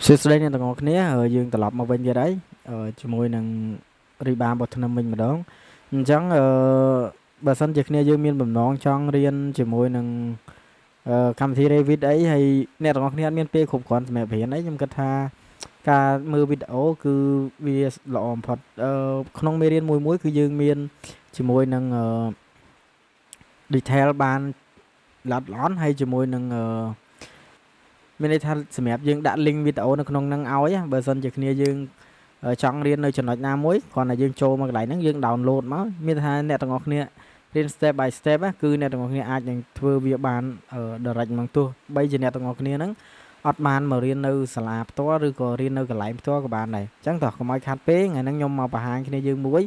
សួស្តីអ្នកទាំងអស់គ្នាយើងត្រឡប់មកវិញទៀតហើយជាមួយនឹងរីបារបស់ថ្នាំវិញម្ដងអញ្ចឹងបើសិនជាគ្នាយើងមានបំណងចង់រៀនជាមួយនឹងកម្មវិធី Revit អីហើយអ្នកទាំងអស់គ្នាអត់មានពេលគ្រប់គ្រាន់សម្រាប់រៀនអីខ្ញុំគិតថាការមើលវីដេអូគឺវាល្អបំផុតក្នុងមេរៀនមួយគឺយើងមានជាមួយនឹងdetail បានល្អៗហើយជាមួយនឹងមានន័យថាសម្រាប់យើងដាក់ link វីដេអូនៅក្នុងហ្នឹងឲ្យបើសិនជាគ្នាយើងចង់រៀននៅចំណុចណាមួយគ្រាន់តែយើងចូលមកកន្លែងហ្នឹងយើង download មកមានថាអ្នកទាំងអស់គ្នារៀន step by step គឺអ្នកទាំងអស់គ្នាអាចនឹងធ្វើវាបានdirect មកទោះបីជាអ្នកទាំងអស់គ្នាហ្នឹងអត់បានមករៀននៅសាលាផ្ទាល់ឬក៏រៀននៅកន្លែងផ្ទាល់ក៏បានដែរអញ្ចឹងតោះកុំឲ្យខាត់ពេកថ្ងៃហ្នឹងខ្ញុំមកបង្ហាញគ្នាយើងមួយ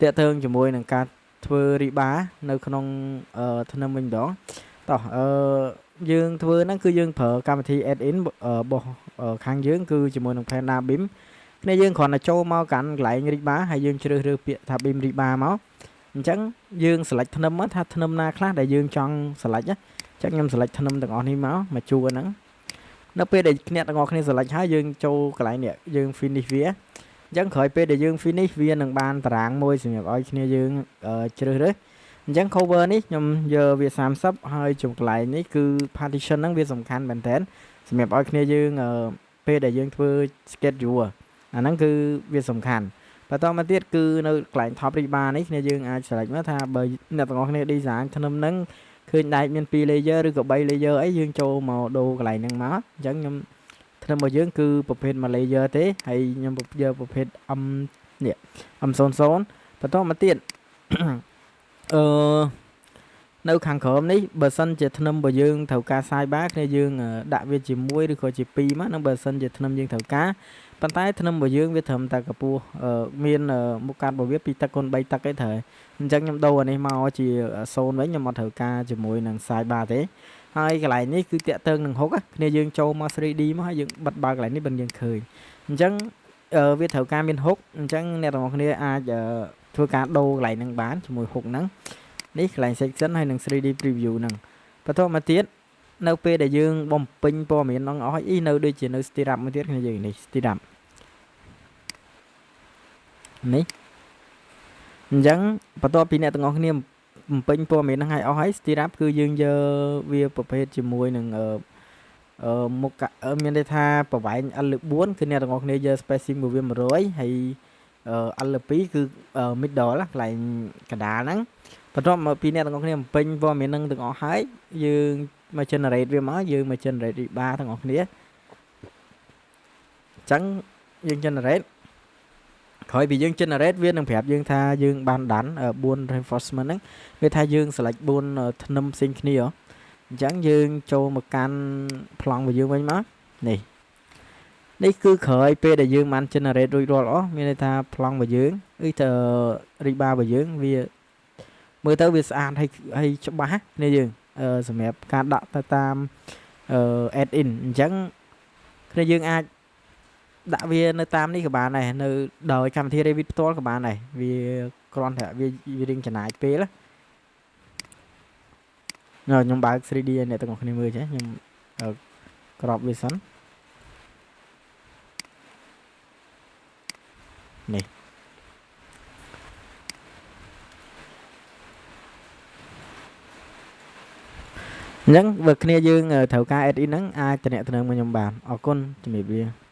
តាក់ទងជាមួយនឹងការធ្វើរីបានៅក្នុងធ្នឹមវិញម្ដងតោះយើងធ្វើហ្នឹងគឺយើងប្រើកម្មវិធី add-in របស់ខាងយើងគឺជាមួយនឹង Panda Beam គ្នាយើងគ្រាន់តែចូលមកកាន់កន្លែង Riba ហើយយើងជ្រើសរើសពាក្យថា Beam Riba មកអញ្ចឹងយើង select ធ្នឹមថាធ្នឹមណាខ្លះដែលយើងចង់ select អញ្ចឹងខ្ញុំ select ធ្នឹមទាំងអស់នេះមកជួរហ្នឹងនៅពេលដែលអ្នកទាំងអស់គ្នា select ហើយយើងចូលកន្លែងនេះយើង finish វាអញ្ចឹងក្រោយពេលដែលយើង finish វានឹងបានតារាងមួយសម្រាប់ឲ្យគ្នាយើងជ្រើសរើសអញ្ចឹង cover នេះខ្ញុំយកវា30ហើយចំកន្លែងនេះគឺ partition ហ្នឹងវាសំខាន់មែនតើសម្រាប់ឲ្យគ្នាយើងពេលដែលយើងធ្វើ schedule អាហ្នឹងគឺវាសំខាន់បន្តមកទៀតគឺនៅកន្លែង top riba នេះគ្នាយើងអាច select មកថាបើអ្នកទាំងអស់គ្នា design ធ្នឹមហ្នឹងឃើញដែកមាន2 layer ឬក៏3 layer អីយើងចូលមកដូរកន្លែងហ្នឹងមកអញ្ចឹងខ្ញុំធ្នឹមរបស់យើងគឺប្រភេទ1 layer ទេហើយខ្ញុំយកប្រភេទ នេះ M00 បន្តមកទៀតនៅខាងក្រោមនេះបើសិនជាធ្នឹមរបស់យើងត្រូវការសាយបាគ្នាយើងដាក់វាជាមួយឬក៏ជា2មកហ្នឹងបើសិនជាធ្នឹមយើងត្រូវការប៉ុន្តែធ្នឹមរបស់យើងវាត្រឹមតែកម្ពស់មានមុខកាត់របស់វា2 តឹក × 3 តឹកឯត្រូវអញ្ចឹងខ្ញុំដូរអានេះមកជា0វិញខ្ញុំអត់ត្រូវការជាមួយនឹងសាយបាទេហើយកន្លែងនេះគឺតាក់ទងនឹងហុកគ្នាយើងចូលមក 3D មកហើយយើងបិទបើកកន្លែងនេះបើយើងឃើញអញ្ចឹងវាត្រូវការមានហុកអញ្ចឹងអ្នកទាំងអស់គ្នាអាចធ្វើការដូរកន្លែងហ្នឹងបានជាមួយហុកហ្នឹងនេះកន្លែង section ហើយនឹង 3D preview ហ្នឹងបន្តមកទៀតនៅពេលដែលយើងបំពេញព័ត៌មានហ្នឹងអស់ហើយនៅដូចជានៅ stirrup មួយទៀតគ្នាយើងនេះ stirrup នេះអញ្ចឹងបន្ទាប់ពីអ្នកទាំងអស់គ្នាបំពេញព័ត៌មានហ្នឹងឲ្យអស់ហើយ stirrup គឺយើងយកវាប្រភេទជាមួយនឹងមុខមានន័យថាប្រវែង L4 គឺអ្នកទាំងអស់គ្នាយក spacing របស់វា100ហើយL2 គឺ middle កន្លែងកណ្ដាលហ្នឹងបន្ទាប់មកពីអ្នកទាំងអស់គ្នាបំពេញព័ត៌មានហ្នឹងទាំងអស់ហើយយើងមក generate វាមកយើងមក generate riba ទាំងអស់គ្នាអញ្ចឹងយើង generate ក្រោយពីយើង generate វានឹងប្រាប់យើងថាយើងបានដាន់4 reinforcement ហ្នឹងវាថាយើង select 4ធ្នឹមផ្សេងគ្នាអញ្ចឹងយើងចូលមកកាន់ប្លង់របស់យើងវិញមកនេះគឺក្រោយពេលដែលយើងបាន generate រួចរាល់អស់មានន័យថាប្លង់របស់យើងឬទៅ riba របស់យើងវាមើលទៅវាស្អាតហើយច្បាស់គ្នាយើងសម្រាប់ការដាក់ទៅតាម add in អញ្ចឹងគ្នាយើងអាចដាក់វានៅតាមនេះក៏បានដែរនៅដោយកម្មវិធី Revit ផ្ទាល់ក៏បានដែរវាគ្រាន់តែវារៀងចំណាយពេលខ្ញុំបើក 3D ឲ្យអ្នកទាំងអស់គ្នាមើលចេះខ្ញុំក្របវាសិននេះអញ្ចឹងបើគ្នាយើងត្រូវការ add in ហ្នឹងអាចតំណែងមកខ្ញុំបានអរគុណជំរាបលា